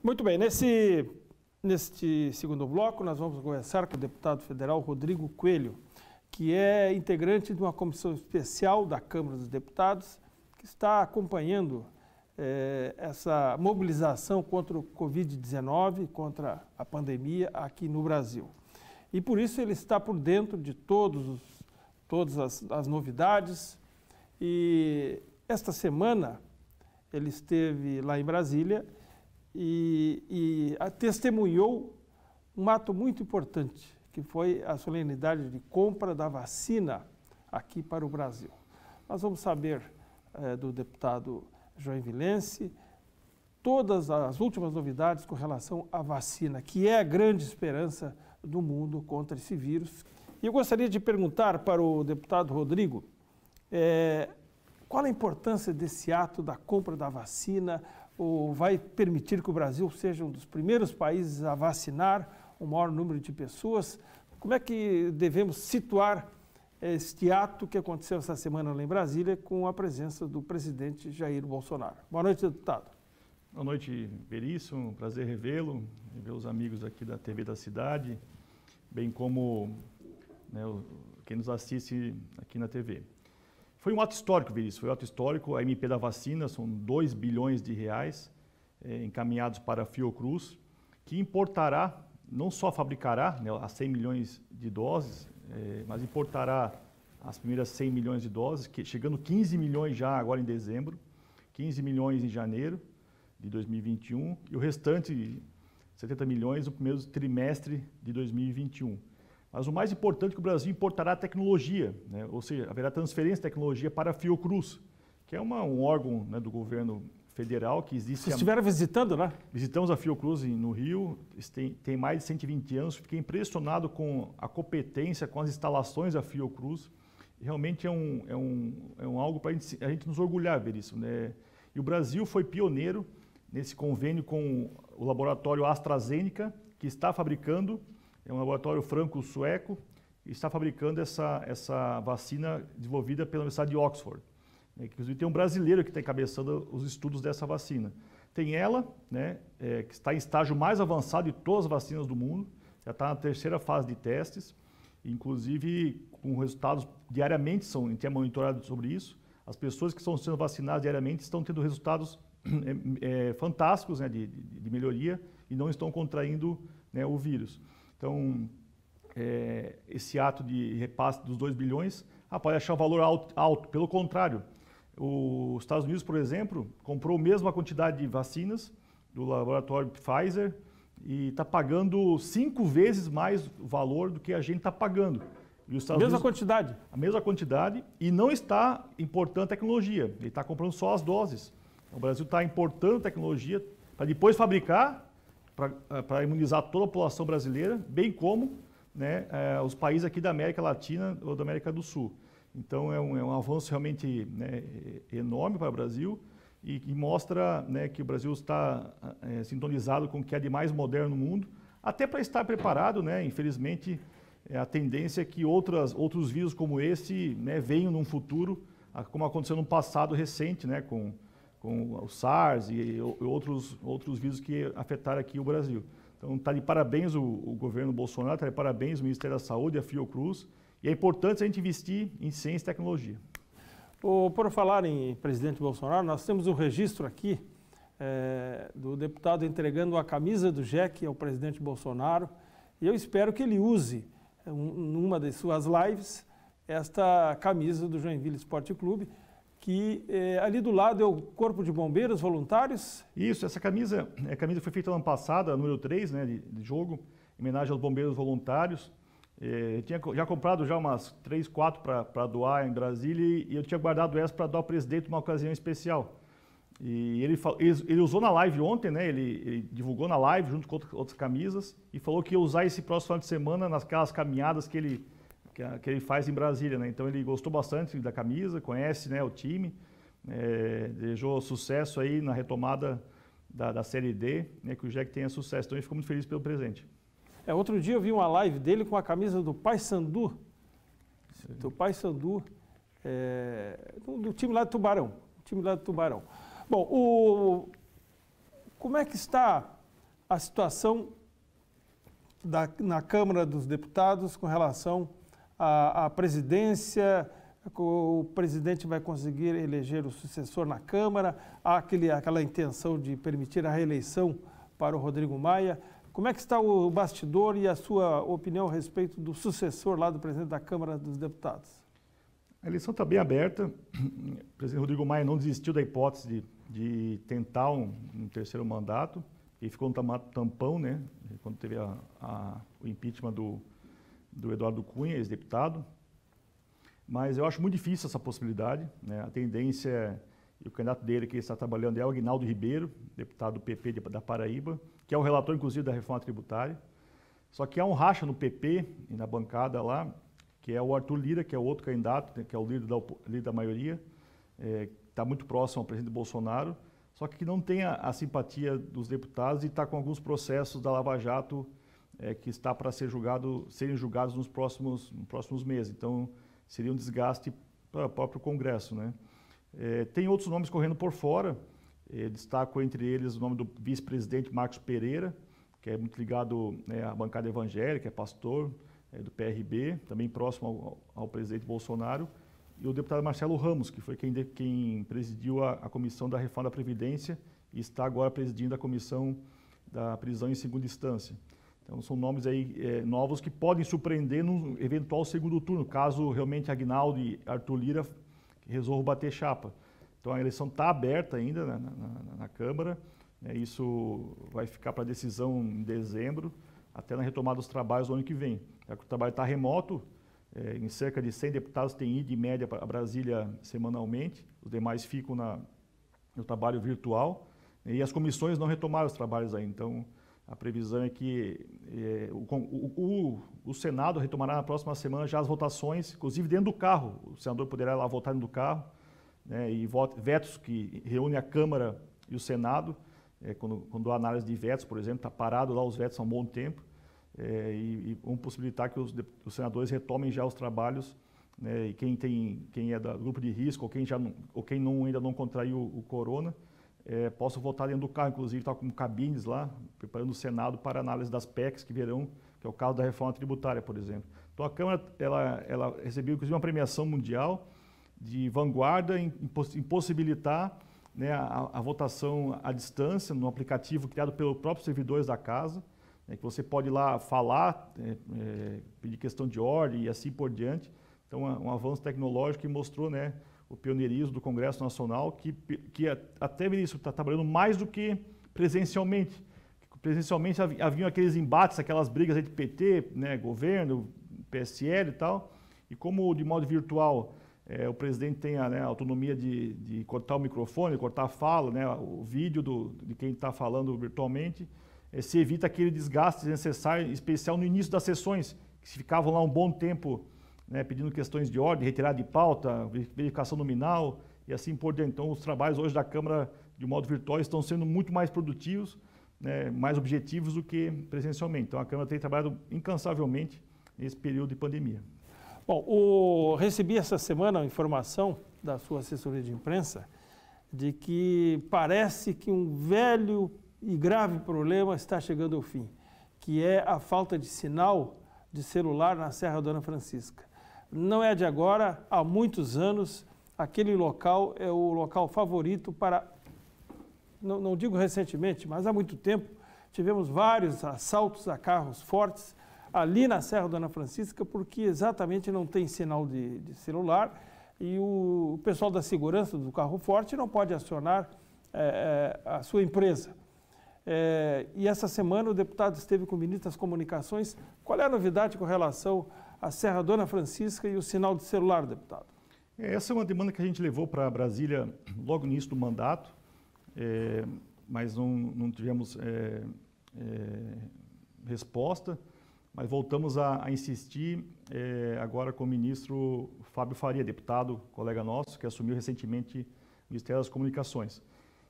Muito bem, neste segundo bloco nós vamos conversar com o deputado federal Rodrigo Coelho, que é integrante de uma comissão especial da Câmara dos Deputados, que está acompanhando essa mobilização contra o Covid-19, contra a pandemia aqui no Brasil. E por isso ele está por dentro de todas as novidades. E esta semana ele esteve lá em Brasília e testemunhou um ato muito importante, que foi a solenidade de compra da vacina aqui para o Brasil. Nós vamos saber do deputado joinvilense todas as últimas novidades com relação à vacina, que é a grande esperança do mundo contra esse vírus. E eu gostaria de perguntar para o deputado Rodrigo qual a importância desse ato da compra da vacina, ou vai permitir que o Brasil seja um dos primeiros países a vacinar o maior número de pessoas? Como é que devemos situar este ato que aconteceu essa semana lá em Brasília com a presença do presidente Jair Bolsonaro? Boa noite, deputado. Boa noite, Veríssimo. Um prazer revê-lo, rever os amigos aqui da TV da cidade, bem como quem nos assiste aqui na TV. Foi um ato histórico, Veríssimo. Foi um ato histórico. A MP da vacina são 2 bilhões de reais encaminhados para a Fiocruz, que importará, não só fabricará as 100 milhões de doses, mas importará as primeiras 100 milhões de doses, chegando 15 milhões já agora em dezembro, 15 milhões em janeiro de 2021 e o restante, 70 milhões, no primeiro trimestre de 2021. Mas o mais importante é que o Brasil importará tecnologia, ou seja, haverá transferência de tecnologia para a Fiocruz, que é um órgão do governo federal que existe... Vocês estiveram visitando, né? Visitamos a Fiocruz no Rio, tem mais de 120 anos, fiquei impressionado com a competência, com as instalações da Fiocruz. Realmente é algo para a gente nos orgulhar, Veríssimo, E o Brasil foi pioneiro nesse convênio com o laboratório AstraZeneca, que está fabricando, é um laboratório franco-sueco, e está fabricando essa vacina desenvolvida pela Universidade de Oxford. Inclusive tem um brasileiro que está encabeçando os estudos dessa vacina. Tem ela, que está em estágio mais avançado de todas as vacinas do mundo, já está na terceira fase de testes, inclusive com resultados diariamente, a gente é monitorado sobre isso. As pessoas que estão sendo vacinadas diariamente estão tendo resultados fantásticos de melhoria e não estão contraindo o vírus. Então, esse ato de repasse dos 2 bilhões pode achar um valor alto. Pelo contrário, os Estados Unidos, por exemplo, comprou a mesma quantidade de vacinas do laboratório Pfizer e está pagando 5 vezes mais o valor do que a gente está pagando. E os Estados Unidos, quantidade? A mesma quantidade e não está importando tecnologia, ele está comprando só as doses. O Brasil está importando tecnologia para depois fabricar, para imunizar toda a população brasileira, bem como os países aqui da América Latina ou da América do Sul. Então é um avanço realmente enorme para o Brasil e mostra que o Brasil está sintonizado com o que é de mais moderno no mundo, até para estar preparado, infelizmente, a tendência é que outros vírus como esse venham num futuro, como aconteceu no passado recente, com o SARS e outros vírus que afetaram aqui o Brasil. Então, está de parabéns o governo Bolsonaro, está de parabéns o Ministério da Saúde, a Fiocruz, e é importante a gente investir em ciência e tecnologia. Por falar em presidente Bolsonaro, nós temos um registro aqui do deputado entregando a camisa do Jeque ao presidente Bolsonaro, e eu espero que ele use, numa das suas lives, esta camisa do Joinville Esporte Clube, que ali do lado é o Corpo de Bombeiros Voluntários. Isso, essa camisa, foi feita no ano passado, a número 3 de jogo, em homenagem aos bombeiros voluntários. Eu tinha já comprado umas 3, 4 para doar em Brasília e eu tinha guardado essa para doar ao presidente numa ocasião especial. E ele usou na live ontem, ele divulgou na live junto com outras camisas e falou que ia usar esse próximo final de semana naquelas caminhadas que ele faz em Brasília, Então ele gostou bastante da camisa, conhece, o time, desejou sucesso aí na retomada da Série D, que o Jeque tenha sucesso. Então ele ficou muito feliz pelo presente. Outro dia eu vi uma live dele com a camisa do Paysandu, do time lá de Tubarão. Bom, como é que está a situação na Câmara dos Deputados com relação à presidência. O presidente vai conseguir eleger o sucessor na Câmara, há aquela intenção de permitir a reeleição para o Rodrigo Maia. Como é que está o bastidor e a sua opinião a respeito do sucessor lá do presidente da Câmara dos Deputados? A eleição está bem aberta. O presidente Rodrigo Maia não desistiu da hipótese de tentar um terceiro mandato. Ele ficou no tampão, né, quando teve o impeachment do Eduardo Cunha, ex-deputado. Mas eu acho muito difícil essa possibilidade, né? A tendência, e o candidato dele que ele está trabalhando é o Aguinaldo Ribeiro, deputado do PP da Paraíba, que é o relator, inclusive, da reforma tributária. Só que há um racha no PP e na bancada lá, que é o Arthur Lira, que é o outro candidato, né, que é o líder da maioria, está muito próximo ao presidente Bolsonaro, só que não tem a simpatia dos deputados e está com alguns processos da Lava Jato que está para serem julgados nos próximos meses. Então, seria um desgaste para o próprio Congresso, né? Tem outros nomes correndo por fora. Destaco entre eles o nome do vice-presidente Marcos Pereira, que é muito ligado, né, à bancada evangélica, é pastor do PRB, também próximo ao presidente Bolsonaro, e o deputado Marcelo Ramos, que foi quem presidiu a Comissão da Reforma da Previdência e está agora presidindo a Comissão da Prisão em Segunda Instância. Então, são nomes aí novos que podem surpreender no eventual segundo turno, caso realmente Aguinaldo e Arthur Lira resolvam bater chapa. Então, a eleição está aberta ainda na Câmara, né? Isso vai ficar para decisão em dezembro, até na retomada dos trabalhos do ano que vem. O trabalho está remoto, em cerca de 100 deputados têm ido, em média, para Brasília semanalmente, os demais ficam no trabalho virtual, e as comissões não retomaram os trabalhos ainda. Então, a previsão é que o Senado retomará na próxima semana já as votações, inclusive dentro do carro. O senador poderá ir lá votar dentro do carro, né, e vetos que reúnem a Câmara e o Senado. Quando há análise de vetos, por exemplo, está parado lá os vetos há um bom tempo, e vão possibilitar que os senadores retomem já os trabalhos, né, e quem é do grupo de risco ou quem ainda não contraiu o corona, posso votar dentro do carro, inclusive está com cabines lá, preparando o Senado para análise das PECs que virão, que é o caso da reforma tributária, por exemplo. Então a Câmara ela recebeu, inclusive, uma premiação mundial de vanguarda em possibilitar, né, a votação à distância no aplicativo criado pelos próprios servidores da casa, né, que você pode ir lá falar, pedir questão de ordem e assim por diante. Então, um avanço tecnológico que mostrou, né, o pioneirismo do Congresso Nacional, que até isso está trabalhando mais do que presencialmente. Presencialmente haviam aqueles embates, aquelas brigas entre PT, né, governo, PSL e tal, e como de modo virtual o presidente tem a autonomia de cortar o microfone, cortar a fala, né, o vídeo de quem está falando virtualmente, se evita aquele desgaste desnecessário, em especial no início das sessões, que se ficavam lá um bom tempo, né, pedindo questões de ordem, retirada de pauta, verificação nominal e assim por diante. Então, os trabalhos hoje da Câmara, de modo virtual, estão sendo muito mais produtivos, né, mais objetivos do que presencialmente. Então, a Câmara tem trabalhado incansavelmente nesse período de pandemia. Bom, recebi essa semana a informação da sua assessoria de imprensa de que parece que um velho e grave problema está chegando ao fim, que é a falta de sinal de celular na Serra Dona Francisca. Não é de agora, há muitos anos, aquele local é o local favorito para, não digo recentemente, mas há muito tempo, tivemos vários assaltos a carros fortes ali na Serra Dona Francisca, porque exatamente não tem sinal de celular e o pessoal da segurança do carro forte não pode acionar a sua empresa. E essa semana o deputado esteve com o ministro das Comunicações. Qual é a novidade com relação à Serra Dona Francisca e o sinal de celular, deputado? Essa é uma demanda que a gente levou para Brasília logo no início do mandato, mas não tivemos resposta, mas voltamos a insistir agora com o ministro Fábio Faria, deputado, colega nosso, que assumiu recentemente o Ministério das Comunicações.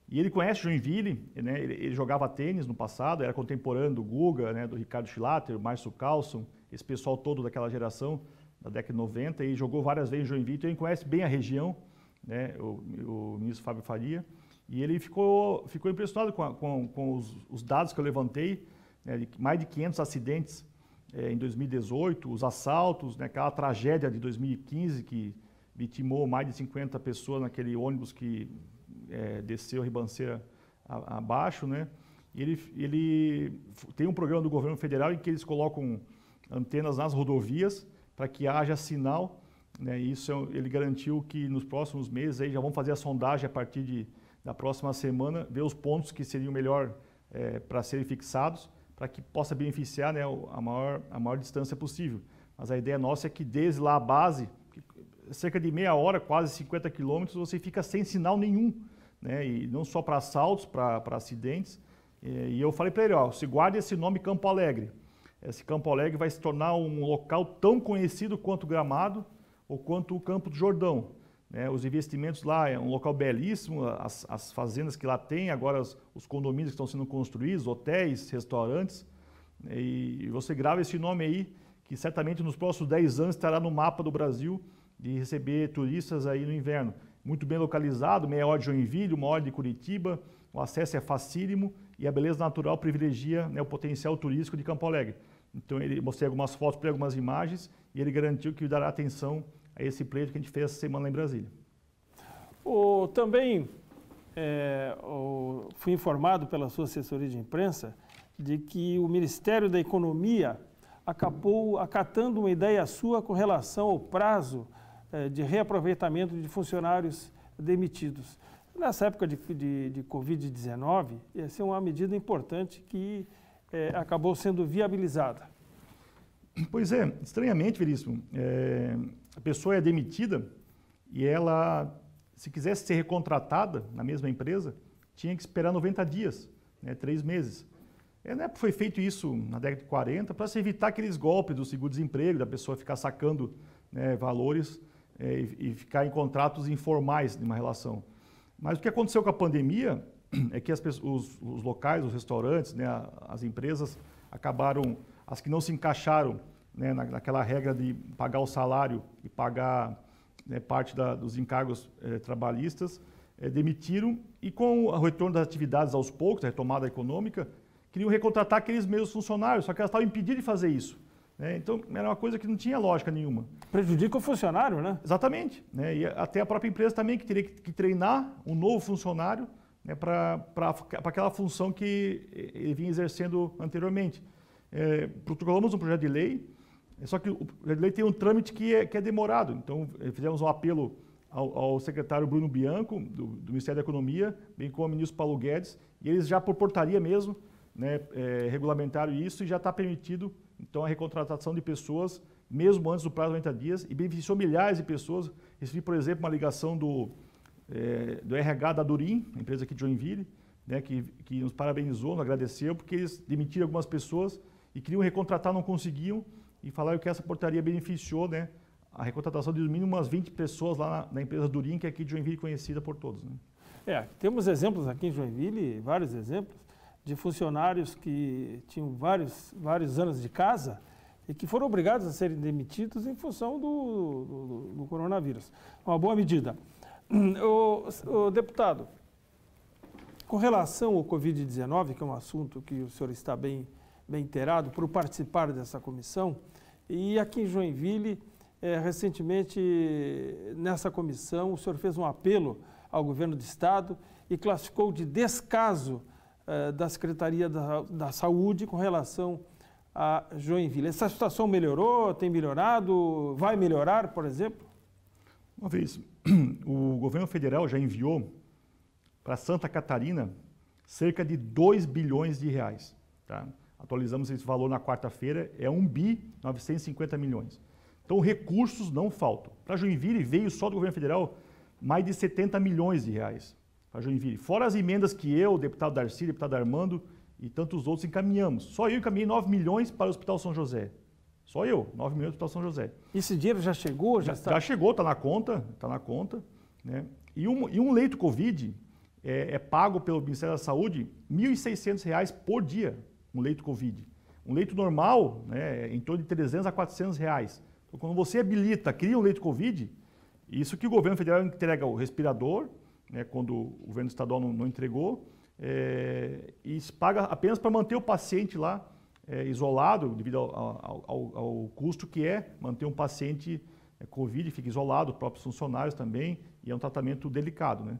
E ele conhece Joinville, né? Ele jogava tênis no passado, era contemporâneo do Guga, né? Do Ricardo Schlatter, Márcio Carlson, esse pessoal todo daquela geração, da década de 90, e jogou várias vezes em Joinville, então ele conhece bem a região, né? O ministro Fábio Faria, E ele ficou impressionado com os dados que eu levantei, né, de mais de 500 acidentes em 2018, os assaltos, né, aquela tragédia de 2015 que vitimou mais de 50 pessoas naquele ônibus que desceu a ribanceira abaixo, né? E ele tem um programa do governo federal em que eles colocam antenas nas rodovias para que haja sinal, né? E isso ele garantiu que nos próximos meses aí já vão fazer a sondagem a partir da próxima semana, ver os pontos que seriam melhor para serem fixados, para que possa beneficiar, né, a maior distância possível. Mas a ideia nossa é que desde lá a base, cerca de meia hora, quase 50 quilômetros, você fica sem sinal nenhum, né? E não só para assaltos, para acidentes. E eu falei para ele, ó, se guarde esse nome Campo Alegre. Esse Campo Alegre vai se tornar um local tão conhecido quanto Gramado ou quanto o Campo do Jordão. Né? Os investimentos lá é um local belíssimo, as fazendas que lá tem, agora os condomínios que estão sendo construídos, hotéis, restaurantes. E você grava esse nome aí, que certamente nos próximos 10 anos estará no mapa do Brasil de receber turistas aí no inverno. Muito bem localizado, meia hora de Joinville, uma hora de Curitiba, o acesso é facílimo e a beleza natural privilegia, né, o potencial turístico de Campo Alegre. Então, mostrei algumas fotos para algumas imagens e ele garantiu que dará atenção a esse pleito que a gente fez essa semana lá em Brasília. Também fui informado pela sua assessoria de imprensa de que o Ministério da Economia acabou acatando uma ideia sua com relação ao prazo de reaproveitamento de funcionários demitidos. Nessa época de Covid-19, essa é uma medida importante que acabou sendo viabilizada. Pois é, estranhamente, Veríssimo, a pessoa é demitida e ela, se quisesse ser recontratada na mesma empresa, tinha que esperar 90 dias, né, 3 meses. Foi feito isso na década de 40 para se evitar aqueles golpes do seguro-desemprego, da pessoa ficar sacando, né, valores e ficar em contratos informais de uma relação. Mas o que aconteceu com a pandemia é que os locais, os restaurantes, né, as empresas acabaram, as que não se encaixaram, né, naquela regra de pagar o salário e pagar, né, parte dos encargos trabalhistas, demitiram e com o retorno das atividades aos poucos, a retomada econômica, queriam recontratar aqueles mesmos funcionários, só que elas estavam impedidas de fazer isso. Né? Então, era uma coisa que não tinha lógica nenhuma. Prejudica o funcionário, né? Exatamente. Né? E até a própria empresa também que teria que treinar um novo funcionário, né, para aquela função que ele vinha exercendo anteriormente. Protocolamos um projeto de lei, só que o projeto de lei tem um trâmite que é demorado. Então, fizemos um apelo ao secretário Bruno Bianco, do Ministério da Economia, bem como ao ministro Paulo Guedes, e eles já por portaria mesmo, né, regulamentaram isso e já está permitido, então, a recontratação de pessoas, mesmo antes do prazo de 90 dias, e beneficiou milhares de pessoas. Recebi, por exemplo, uma ligação do RH da Durim, a empresa aqui de Joinville, né, que nos parabenizou, nos agradeceu, porque eles demitiram algumas pessoas e queriam recontratar, não conseguiam, e falaram que essa portaria beneficiou, né, a recontratação de no mínimo umas 20 pessoas lá na empresa Durim, que é aqui de Joinville conhecida por todos. Né? Temos exemplos aqui em Joinville, vários exemplos, de funcionários que tinham vários anos de casa e que foram obrigados a serem demitidos em função do coronavírus. Uma boa medida. O deputado, com relação ao Covid-19, que é um assunto que o senhor está bem inteirado por participar dessa comissão, e aqui em Joinville, recentemente, nessa comissão, o senhor fez um apelo ao governo do Estado e classificou de descaso da Secretaria da Saúde com relação a Joinville. Essa situação melhorou, tem melhorado, vai melhorar, por exemplo? Uma vez, o governo federal já enviou para Santa Catarina cerca de 2 bilhões de reais. Tá? Atualizamos esse valor na quarta-feira, é 1.950 milhões. Então, recursos não faltam. Para Joinville, veio só do governo federal mais de 70 milhões de reais para Joinville. Fora as emendas que eu, o deputado Darcy, o deputado Armando e tantos outros encaminhamos. Só eu encaminhei 9 milhões para o Hospital São José. Só eu, 9 milhões para o Hospital São José. Esse dinheiro já chegou? Já chegou, está na conta. Né? E um leito Covid é pago pelo Ministério da Saúde R$ 1.600 por dia, um leito Covid. Um leito normal, né, é em torno de R$ 300 a R$ 400. Então, quando você habilita, cria um leito Covid, isso que o governo federal entrega o respirador, né, quando o governo estadual não entregou, e se paga apenas para manter o paciente lá isolado, devido ao custo que é manter um paciente Covid, fica isolado, os próprios funcionários também, e é um tratamento delicado, né?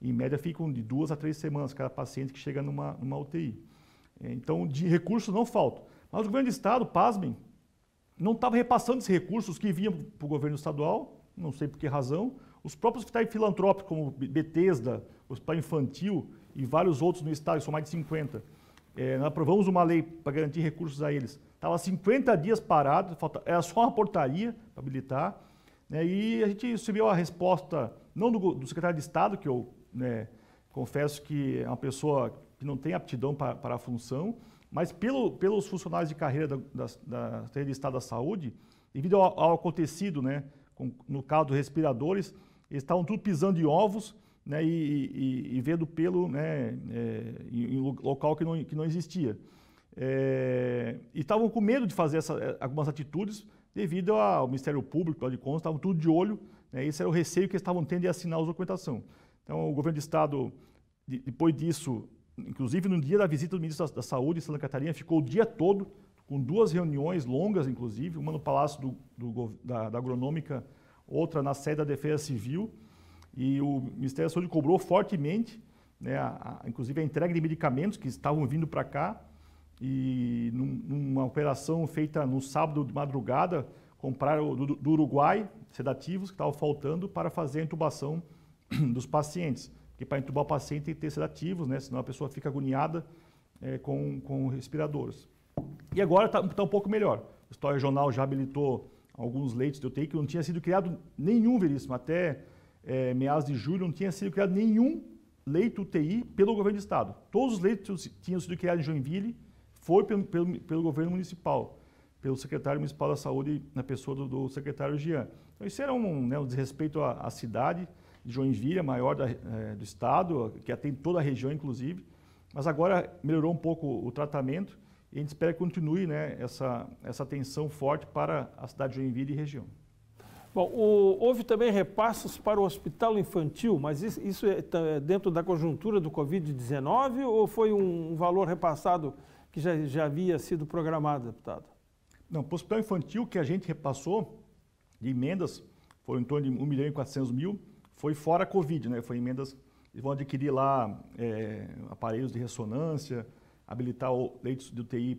Em média ficam de 2 a 3 semanas cada paciente que chega numa UTI. Então, de recursos não faltam. Mas o governo do estado, pasmem, não estava repassando esses recursos que vinham para o governo estadual, não sei por que razão. Os próprios hospitais filantrópicos, como Bethesda, o Hospital Infantil e vários outros no estado, que são mais de 50, nós aprovamos uma lei para garantir recursos a eles. Estava 50 dias parado, era só uma portaria para habilitar, né, e a gente recebeu a resposta, não do secretário de Estado, que eu confesso que é uma pessoa que não tem aptidão para a função, mas pelos funcionários de carreira da Secretaria de Estado da Saúde, devido ao acontecido, né, no caso dos respiradores, eles estavam tudo pisando em ovos, né, e vendo pelo, né, em local que não existia. E estavam com medo de fazer algumas atitudes devido ao Ministério Público, de Contas, estavam tudo de olho, né, esse era o receio que eles estavam tendo de assinar a documentação. Então, o governo do estado, depois disso, inclusive no dia da visita do ministro da Saúde em Santa Catarina, ficou o dia todo, com 2 reuniões longas, inclusive, uma no Palácio da Agronômica, outra na sede da Defesa Civil, e o Ministério da Saúde cobrou fortemente, né, inclusive a entrega de medicamentos que estavam vindo para cá, e numa operação feita no sábado de madrugada, compraram do Uruguai sedativos que estavam faltando para fazer a intubação dos pacientes. Porque para intubar o paciente tem que ter sedativos, né? Senão a pessoa fica agoniada com respiradores. E agora está um pouco melhor. O Hospital Regional já habilitou alguns leitos de UTI que não tinha sido criado nenhum, Veríssimo. Até meados de julho não tinha sido criado nenhum leito UTI pelo governo do estado. Todos os leitos tinham sido criados em Joinville, foi pelo governo municipal, pelo secretário municipal da saúde, na pessoa do secretário Jean. Então isso era um desrespeito à cidade de Joinville, a maior do estado, que atende toda a região, inclusive. Mas agora melhorou um pouco o tratamento e a gente espera que continue, né, essa atenção forte para a cidade de Joinville e região. Bom, houve também repassos para o hospital infantil, mas isso é dentro da conjuntura do Covid-19 ou foi um valor repassado que já havia sido programado, deputado? Não, para o hospital infantil que a gente repassou de emendas, foi em torno de 1.400.000, foi fora a Covid, né? Foi emendas, eles vão adquirir lá aparelhos de ressonância, habilitar leitos de UTI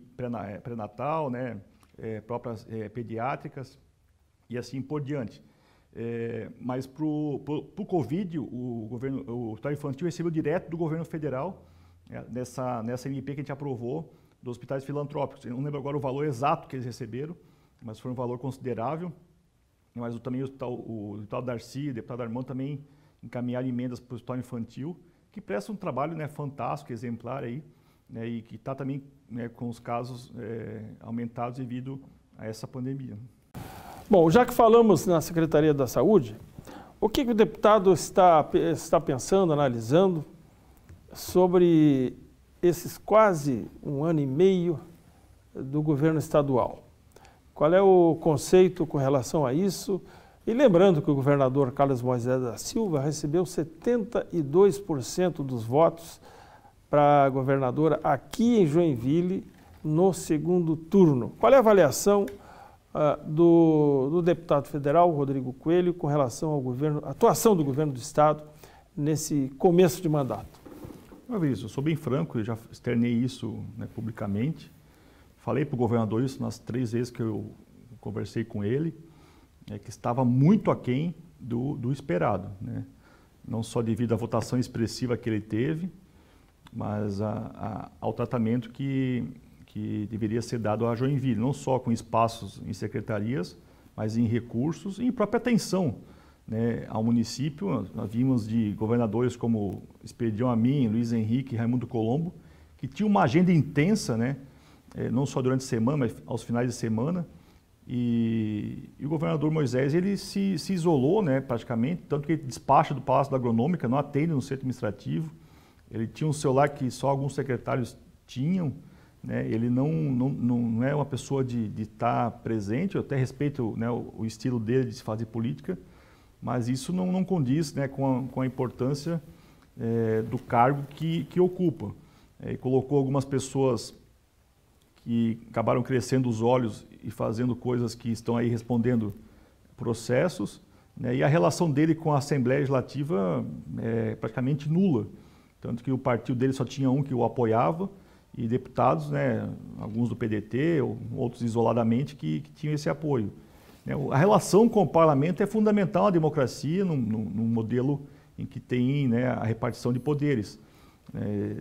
pré-natal, né? Próprias pediátricas e assim por diante. Mas para o Covid, o hospital infantil recebeu direto do governo federal, nessa MP que a gente aprovou, dos hospitais filantrópicos. Eu não lembro agora o valor exato que eles receberam, mas foi um valor considerável. Mas também o deputado Darcy, o deputado Armando também encaminharam emendas para o hospital infantil, que presta um trabalho, né, fantástico, exemplar aí, né, e que está também, né, com os casos aumentados devido a essa pandemia. Bom, já que falamos na Secretaria da Saúde, o que o deputado está pensando, analisando sobre esses quase 1 ano e meio do governo estadual? Qual é o conceito com relação a isso? E lembrando que o governador Carlos Moisés da Silva recebeu 72% dos votos para a governadora aqui em Joinville no segundo turno. Qual é a avaliação do deputado federal Rodrigo Coelho com relação ao governo, à atuação do governo do estado nesse começo de mandato? Eu sou bem franco, eu já externei isso, né, publicamente. Falei para o governador isso nas 3 vezes que eu conversei com ele, que estava muito aquém do esperado, né? Não só devido à votação expressiva que ele teve, mas ao tratamento que deveria ser dado a Joinville, não só com espaços em secretarias, mas em recursos e em própria atenção, né, ao município. Nós vimos de governadores como Esperidião Amin, Luiz Henrique e Raimundo Colombo, que tinham uma agenda intensa, né, não só durante a semana, mas aos finais de semana. E o governador Moisés, ele se isolou, né, praticamente, tanto que ele despacha do Palácio da Agronômica, não atende no centro administrativo. Ele tinha um celular que só alguns secretários tinham, né, ele não é uma pessoa de estar presente. Eu até respeito, né, o estilo dele de se fazer política, mas isso não condiz, né, com a importância do cargo que ocupa. E colocou algumas pessoas que acabaram crescendo os olhos e fazendo coisas que estão aí respondendo processos, né? E a relação dele com a Assembleia Legislativa é praticamente nula. Tanto que o partido dele só tinha um que o apoiava e deputados, né, alguns do PDT, outros isoladamente, que tinham esse apoio. A relação com o parlamento é fundamental na democracia, num modelo em que tem, né, a repartição de poderes.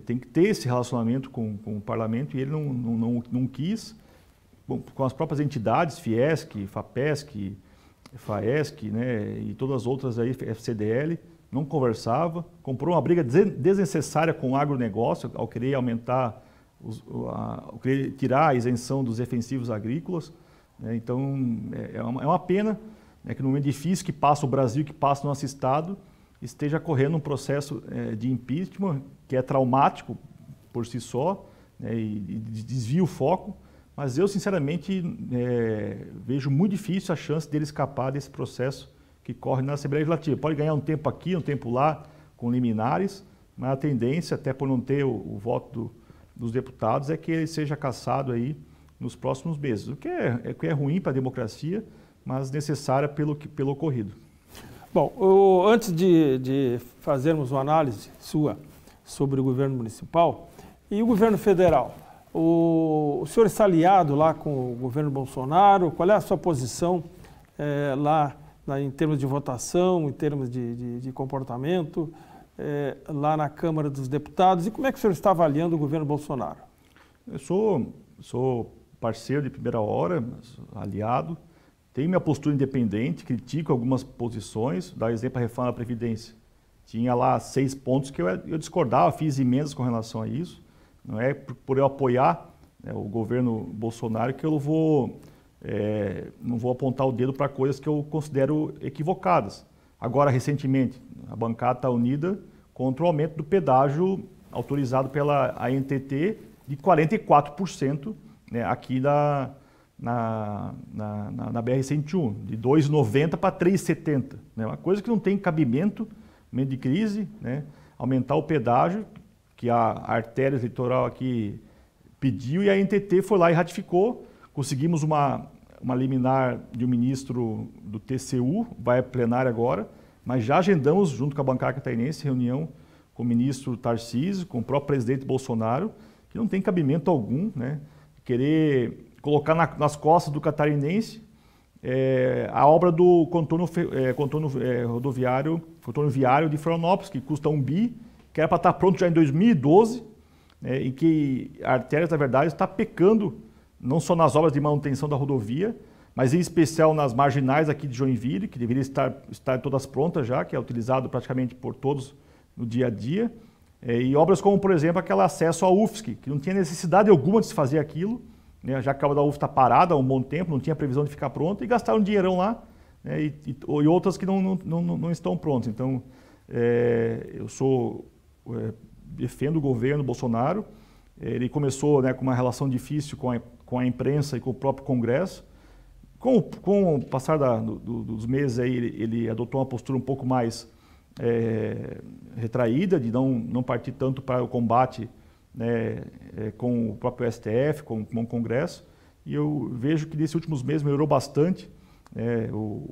Tem que ter esse relacionamento com o parlamento e ele não quis, com as próprias entidades, Fiesc, Fapesc, Faesc, né, e todas as outras aí, FCDL, não conversava, comprou uma briga desnecessária com o agronegócio ao querer aumentar, ao querer tirar a isenção dos defensivos agrícolas. Né? Então, é uma pena, né, que no momento difícil que passa o Brasil, que passa o nosso Estado, esteja correndo um processo de impeachment que é traumático por si só, né, e desvia o foco, mas eu, sinceramente, vejo muito difícil a chance dele escapar desse processo que corre na Assembleia Legislativa. Pode ganhar um tempo aqui, um tempo lá, com liminares, mas a tendência, até por não ter o voto dos deputados, é que ele seja cassado aí nos próximos meses, o que é ruim para a democracia, mas necessária pelo ocorrido. Bom, antes de fazermos uma análise sua sobre o governo municipal e o governo federal, o senhor está aliado lá com o governo Bolsonaro? Qual é a sua posição lá em termos de votação, em termos de comportamento, lá na Câmara dos Deputados? E como é que o senhor está avaliando o governo Bolsonaro? Eu sou parceiro de primeira hora, aliado, tenho minha postura independente, critico algumas posições, dá exemplo a reforma da Previdência. Tinha lá 6 pontos que eu discordava, fiz emendas com relação a isso. Não é por eu apoiar, né, o governo Bolsonaro que eu não vou apontar o dedo para coisas que eu considero equivocadas. Agora, recentemente, a bancada está unida contra o aumento do pedágio autorizado pela ANTT de 44%, né, aqui na BR-101, de R$ 2,90 para R$ 3,70. Né, uma coisa que não tem cabimento, no momento de crise, né, aumentar o pedágio, que a artéria litoral aqui pediu, e a ANTT foi lá e ratificou. Conseguimos uma liminar de um ministro do TCU, vai a plenária agora, mas já agendamos, junto com a bancada catarinense, reunião com o ministro Tarcísio, com o próprio presidente Bolsonaro, que não tem cabimento algum, né, querer colocar nas costas do catarinense a obra do contorno viário de Florianópolis, que custa 1 bi, que era para estar pronto já em 2012, em que a artéria, na verdade, está pecando, não só nas obras de manutenção da rodovia, mas em especial nas marginais aqui de Joinville, que deveriam estar todas prontas já, que é utilizado praticamente por todos no dia a dia. E obras como, por exemplo, aquele acesso à UFSC, que não tinha necessidade alguma de se fazer aquilo, né, já que a obra da UFSC está parada há um bom tempo, não tinha previsão de ficar pronta, e gastaram um dinheirão lá, né, e outras que não estão prontas. Então, eu defendo o governo Bolsonaro. Ele começou, né, com uma relação difícil com a imprensa e com o próprio Congresso. Com o passar dos meses, aí, ele adotou uma postura um pouco mais retraída, de não partir tanto para o combate, né, com o próprio STF, com o Congresso. E eu vejo que nesses últimos meses melhorou bastante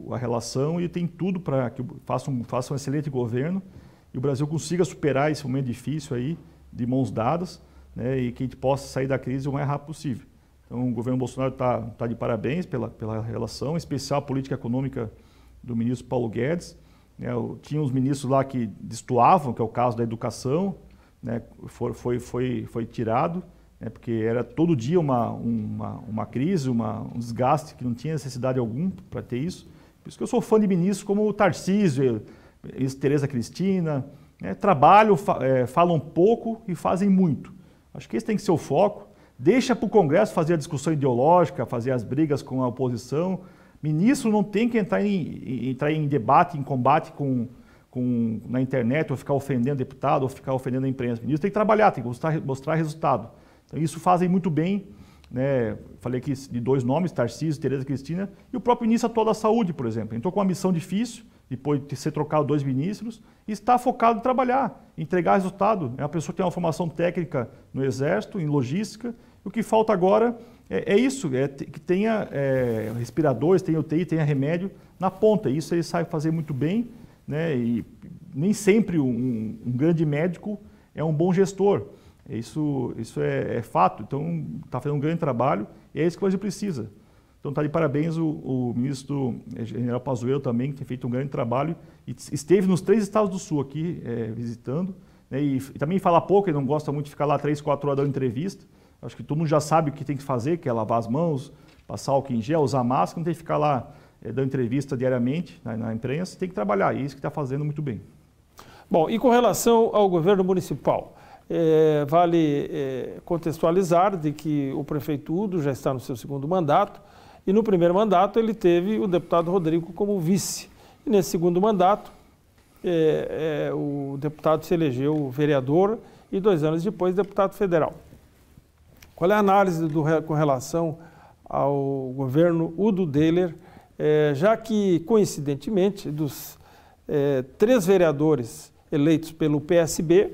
a relação, e tem tudo para que faça um excelente governo e o Brasil consiga superar esse momento difícil aí, de mãos dadas, né, e que a gente possa sair da crise o mais rápido possível. Então, o governo Bolsonaro está de parabéns pela relação, em especial a política econômica do ministro Paulo Guedes. Né, tinha uns ministros lá que destoavam, que é o caso da educação, né, foi tirado, né, porque era todo dia uma crise, um desgaste que não tinha necessidade alguma para ter isso. Por isso que eu sou fã de ministros como o Tarcísio, Tereza Cristina, né, trabalham, falam pouco e fazem muito. Acho que esse tem que ser o foco. Deixa para o Congresso fazer a discussão ideológica, fazer as brigas com a oposição. Ministro não tem que entrar em debate, em combate na internet, ou ficar ofendendo deputado, ou ficar ofendendo a imprensa. O ministro tem que trabalhar, tem que mostrar resultado. Então, isso fazem muito bem, né? Falei aqui de 2 nomes, Tarcísio e Tereza Cristina, e o próprio ministro atual da Saúde, por exemplo. Entrou com uma missão difícil, depois de ser trocado 2 ministros, e está focado em trabalhar, em entregar resultado. É uma pessoa que tem uma formação técnica no Exército, em logística. O que falta agora é isso, que tenha respiradores, tenha UTI, tenha remédio na ponta. Isso ele sabe fazer muito bem, né? E nem sempre um grande médico é um bom gestor. Isso é fato. Então, está fazendo um grande trabalho e é isso que o Brasil precisa. Então, está de parabéns o ministro General Pazuello também, que tem feito um grande trabalho e esteve nos 3 estados do Sul aqui visitando. Né? E também fala pouco, ele não gosta muito de ficar lá 3, 4 horas dando entrevista. Acho que todo mundo já sabe o que tem que fazer, que é lavar as mãos, passar álcool em gel, usar máscara, não tem que ficar lá dando entrevista diariamente na imprensa, tem que trabalhar, e isso que está fazendo muito bem. Bom, e com relação ao governo municipal, vale contextualizar de que o prefeito Udo já está no seu 2º mandato, e no primeiro mandato ele teve o deputado Rodrigo como vice. E nesse 2º mandato, o deputado se elegeu vereador e 2 anos depois deputado federal. Qual é a análise com relação ao governo Udo Deller, já que, coincidentemente, dos 3 vereadores eleitos pelo PSB,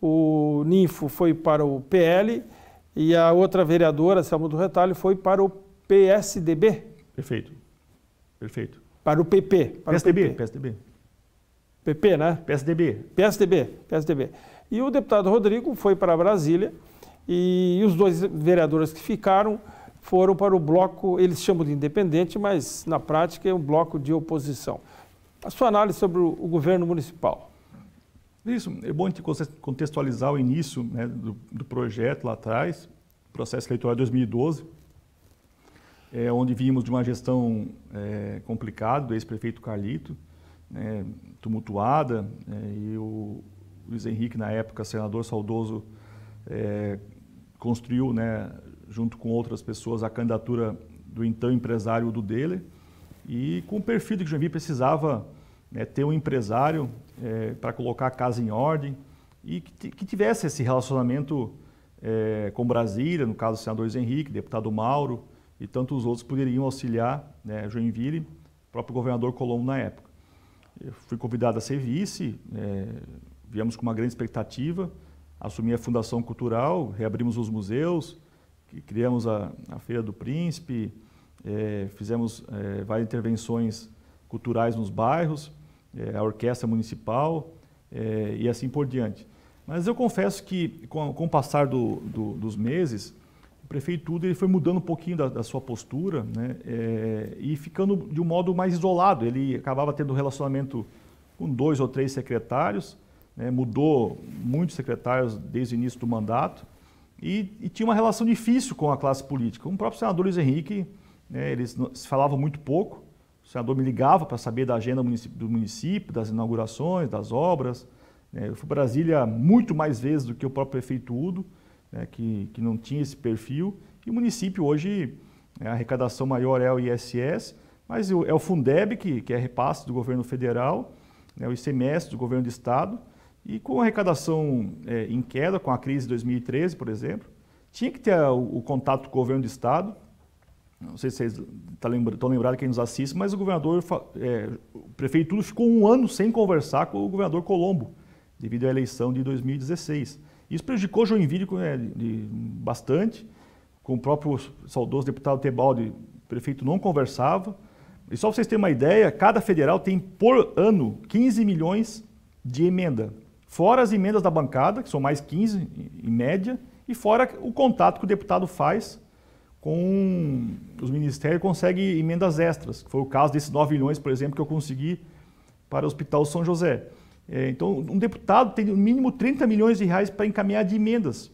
o Ninfo foi para o PL e a outra vereadora, Selma do Retalho, foi para o PSDB? Perfeito. Perfeito. Para o PP? Para PSDB, o PP. PSDB. PP, né? PSDB. E o deputado Rodrigo foi para Brasília e os 2 vereadores que ficaram foram para o bloco, eles chamam de independente, mas na prática é um bloco de oposição. A sua análise sobre o governo municipal? Isso, é bom a gente contextualizar o início, né, do projeto lá atrás, processo eleitoral de 2012, onde vimos de uma gestão complicada do ex-prefeito Carlito, tumultuada, e o Luiz Henrique, na época, senador saudoso, construiu, né, junto com outras pessoas, a candidatura do então empresário Udo Deller, e com o perfil de que Joinville precisava ter um empresário para colocar a casa em ordem e que tivesse esse relacionamento com Brasília, no caso do senador Luiz Henrique, deputado Mauro e tantos outros poderiam auxiliar, né, Joinville, o próprio governador Colombo na época. Eu fui convidado a ser vice, viemos com uma grande expectativa, assumi a Fundação Cultural, reabrimos os museus, criamos a Feira do Príncipe, fizemos várias intervenções culturais nos bairros, a orquestra municipal e assim por diante. Mas eu confesso que com o passar dos meses, o prefeito Udo ele foi mudando um pouquinho da sua postura, né, e ficando de um modo mais isolado. Ele acabava tendo relacionamento com 2 ou 3 secretários, né, mudou muitos secretários desde o início do mandato e tinha uma relação difícil com a classe política. O próprio senador Luiz Henrique, né, eles se falavam muito pouco. O senador me ligava para saber da agenda do município, das inaugurações, das obras. Eu fui para Brasília muito mais vezes do que o próprio prefeito Udo, né, que não tinha esse perfil. E o município hoje, a arrecadação maior é o ISS, mas é o Fundeb, que é repasse do governo federal, né, o ICMS do governo do estado. E com a arrecadação em queda, com a crise de 2013, por exemplo, tinha que ter o contato com o governo do estado. Não sei se vocês estão lembrados quem nos assiste, mas o governador, o prefeito Udo ficou 1 ano sem conversar com o governador Colombo, devido à eleição de 2016. Isso prejudicou Joinville bastante, com o próprio saudoso deputado Tebaldi, o prefeito não conversava. E só para vocês terem uma ideia, cada federal tem por ano 15 milhões de emenda, fora as emendas da bancada, que são mais 15 em média, e fora o contato que o deputado faz com os ministérios, consegue emendas extras, que foi o caso desses 9 milhões, por exemplo, que eu consegui para o Hospital São José. Então, um deputado tem no mínimo 30 milhões de reais para encaminhar de emendas.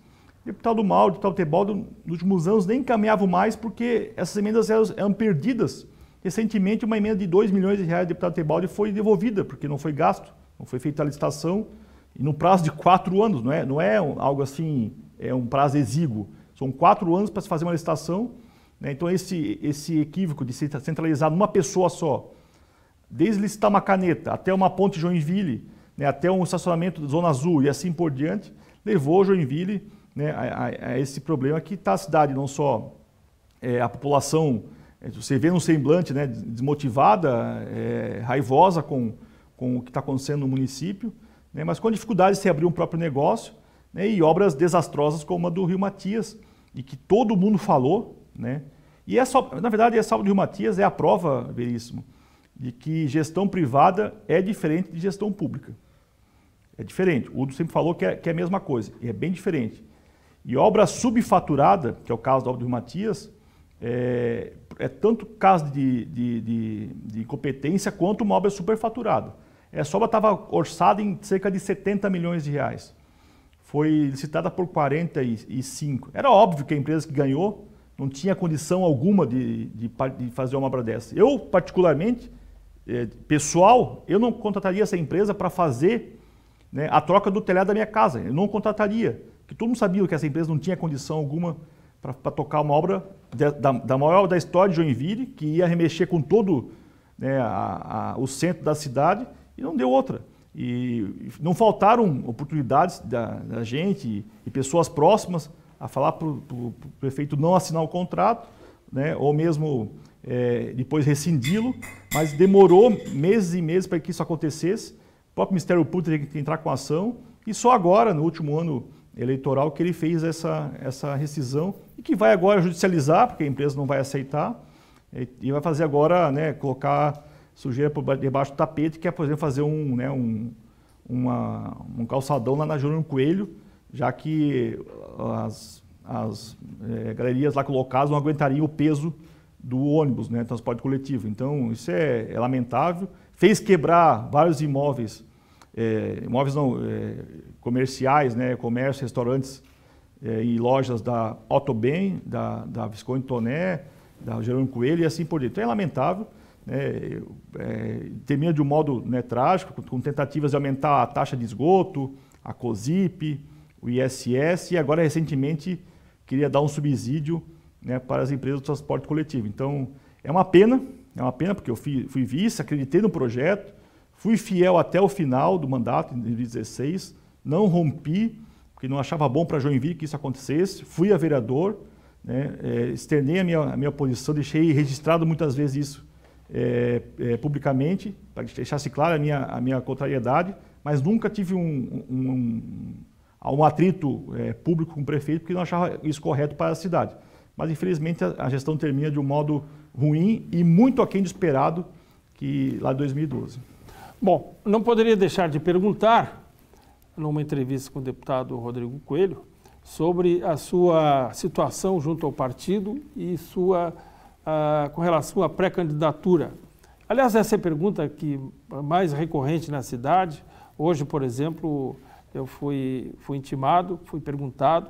O deputado Mauro, o deputado Tebaldo, nos últimos anos nem encaminhavam mais porque essas emendas eram perdidas. Recentemente, uma emenda de 2 milhões de reais do deputado Tebaldo foi devolvida, porque não foi gasto, não foi feita a licitação, e no prazo de 4 anos, não é algo assim, é um prazo exíguo. São 4 anos para se fazer uma licitação, né? Então esse equívoco de se centralizar numa pessoa só, desde licitar uma caneta até uma ponte Joinville, né, até um estacionamento da Zona Azul e assim por diante, levou Joinville, né, a esse problema que está a cidade, não só a população Você vê um semblante, né, desmotivada, raivosa com o que está acontecendo no município, né, mas com a dificuldade de se abrir um próprio negócio, né, e obras desastrosas como a do Rio Matias, e que todo mundo falou, né, e na verdade essa obra do Rio Matias é a prova, Veríssimo, de que gestão privada é diferente de gestão pública. É diferente. O Udo sempre falou que é a mesma coisa, e é bem diferente. E obra subfaturada, que é o caso da obra do Rio Matias, é tanto caso de incompetência quanto uma obra superfaturada. Essa obra estava orçada em cerca de 70 milhões de reais. Foi licitada por 45. Era óbvio que a empresa que ganhou não tinha condição alguma de fazer uma obra dessa. Eu, particularmente, pessoal, eu não contrataria essa empresa para fazer, né, a troca do telhado da minha casa. Eu não contrataria, porque todo mundo sabia que essa empresa não tinha condição alguma para tocar uma obra da maior obra da história de Joinville, que ia remexer com todo, né, o centro da cidade, e não deu outra. E não faltaram oportunidades da gente e pessoas próximas a falar para o prefeito não assinar o contrato, né, ou mesmo depois rescindi-lo, mas demorou meses e meses para que isso acontecesse. O próprio Ministério Público teve que entrar com a ação, e só agora, no último ano eleitoral, que ele fez essa rescisão, e que vai agora judicializar, porque a empresa não vai aceitar, e vai fazer agora, né, colocar sujeira por debaixo do tapete, que é, por exemplo, fazer um calçadão lá na Jerônimo Coelho, já que as galerias lá colocadas não aguentariam o peso do ônibus, né, transporte coletivo. Então, isso é lamentável. Fez quebrar vários imóveis, comerciais, né, comércio, restaurantes e lojas da Otobem, da Visconde Toné, da Jerônimo Coelho e assim por diante. Então, é lamentável. Termina de um modo, né, trágico, com tentativas de aumentar a taxa de esgoto, a COSIP, o ISS, e agora recentemente queria dar um subsídio, né, para as empresas do transporte coletivo. Então é uma pena porque eu fui vice, acreditei no projeto, fui fiel até o final do mandato, em 2016, não rompi, porque não achava bom para Joinville que isso acontecesse, fui a vereador, né, externei a minha posição, deixei registrado muitas vezes isso publicamente, para que deixasse clara a minha contrariedade, mas nunca tive um atrito público com o prefeito, porque não achava isso correto para a cidade. Mas, infelizmente, a gestão termina de um modo ruim e muito aquém do esperado que lá em 2012. Bom, não poderia deixar de perguntar, numa entrevista com o deputado Rodrigo Coelho, sobre a sua situação junto ao partido e com relação à pré-candidatura. Aliás, essa é a pergunta que é mais recorrente na cidade. Hoje, por exemplo, eu fui intimado, fui perguntado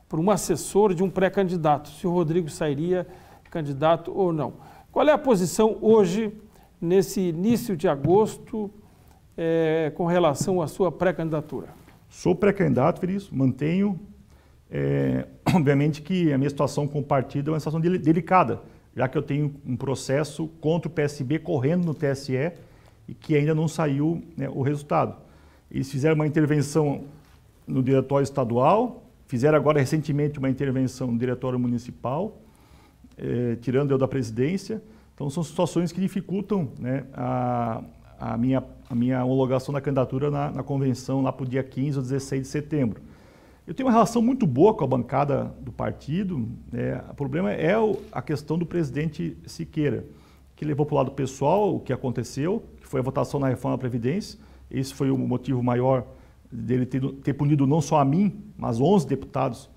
por um assessor de um pré-candidato, se o Rodrigo sairia candidato ou não. Qual é a posição hoje, nesse início de agosto, com relação à sua pré-candidatura? Sou pré-candidato, Veríssimo, mantenho. Obviamente que a minha situação com o partido é uma situação delicada, já que eu tenho um processo contra o PSB correndo no TSE e que ainda não saiu, né, o resultado. Eles fizeram uma intervenção no diretório estadual, fizeram agora recentemente uma intervenção no diretório municipal, tirando eu da presidência. Então são situações que dificultam, né, a minha homologação da candidatura na convenção lá para o dia 15 ou 16 de setembro. Eu tenho uma relação muito boa com a bancada do partido. O problema é a questão do presidente Siqueira, que levou para o lado pessoal o que aconteceu, que foi a votação na reforma da Previdência. Esse foi o motivo maior dele ter punido não só a mim, mas 11 deputados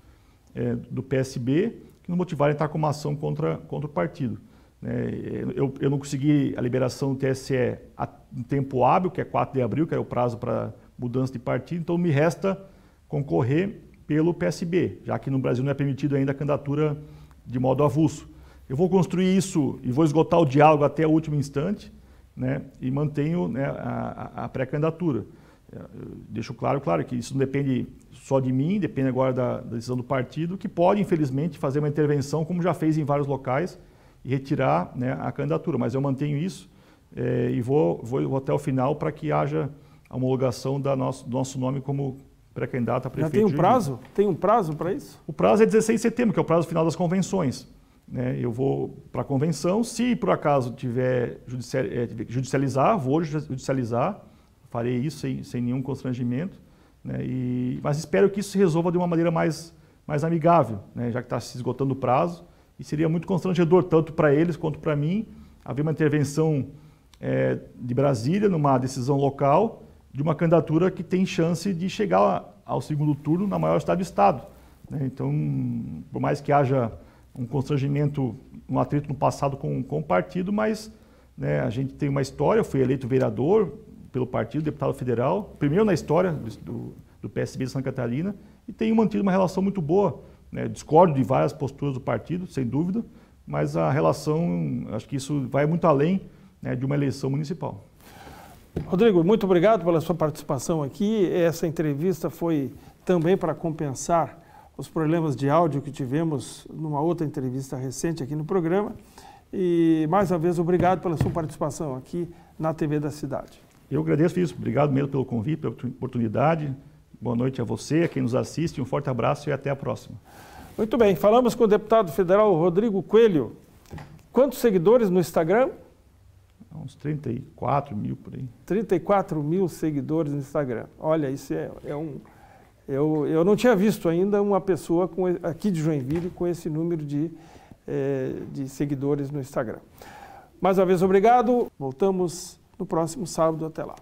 do PSB, que nos motivaram a entrar com uma ação contra o partido. Eu não consegui a liberação do TSE em tempo hábil, que é 4 de abril, que era o prazo para mudança de partido, então me resta concorrer pelo PSB, já que no Brasil não é permitido ainda a candidatura de modo avulso. Eu vou construir isso e vou esgotar o diálogo até o último instante, né, e mantenho, né, a pré-candidatura. Deixo claro que isso não depende só de mim, depende agora da decisão do partido, que pode, infelizmente, fazer uma intervenção, como já fez em vários locais, e retirar, né, a candidatura. Mas eu mantenho isso e vou até o final para que haja a homologação do nosso nome como pré-candidato a prefeito. Já tem um prazo? Tem um prazo para isso? O prazo é 16 de setembro, que é o prazo final das convenções. né, eu vou para a convenção. Se por acaso tiver judicializar, vou judicializar, farei isso sem nenhum constrangimento, né, mas espero que isso se resolva de uma maneira mais amigável, né, já que está se esgotando o prazo, e seria muito constrangedor, tanto para eles quanto para mim, haver uma intervenção de Brasília, numa decisão local, de uma candidatura que tem chance de chegar ao segundo turno na maior cidade do Estado, né. Então, por mais que haja um constrangimento, um atrito no passado com o partido, mas, né, a gente tem uma história. Eu fui eleito vereador pelo partido, deputado federal, primeiro na história do PSB de Santa Catarina, e tenho mantido uma relação muito boa, né. Discordo de várias posturas do partido, sem dúvida, mas a relação, acho que isso vai muito além, né, de uma eleição municipal. Rodrigo, muito obrigado pela sua participação aqui. Essa entrevista foi também para compensar os problemas de áudio que tivemos numa outra entrevista recente aqui no programa. E, mais uma vez, obrigado pela sua participação aqui na TV da Cidade. Eu agradeço isso. Obrigado mesmo pelo convite, pela oportunidade. Boa noite a você, a quem nos assiste. Um forte abraço e até a próxima. Muito bem. Falamos com o deputado federal Rodrigo Coelho. Quantos seguidores no Instagram? Uns 34 mil por aí. 34 mil seguidores no Instagram. Olha, isso eu não tinha visto ainda uma pessoa aqui de Joinville com esse número de seguidores no Instagram. Mais uma vez, obrigado. Voltamos no próximo sábado. Até lá.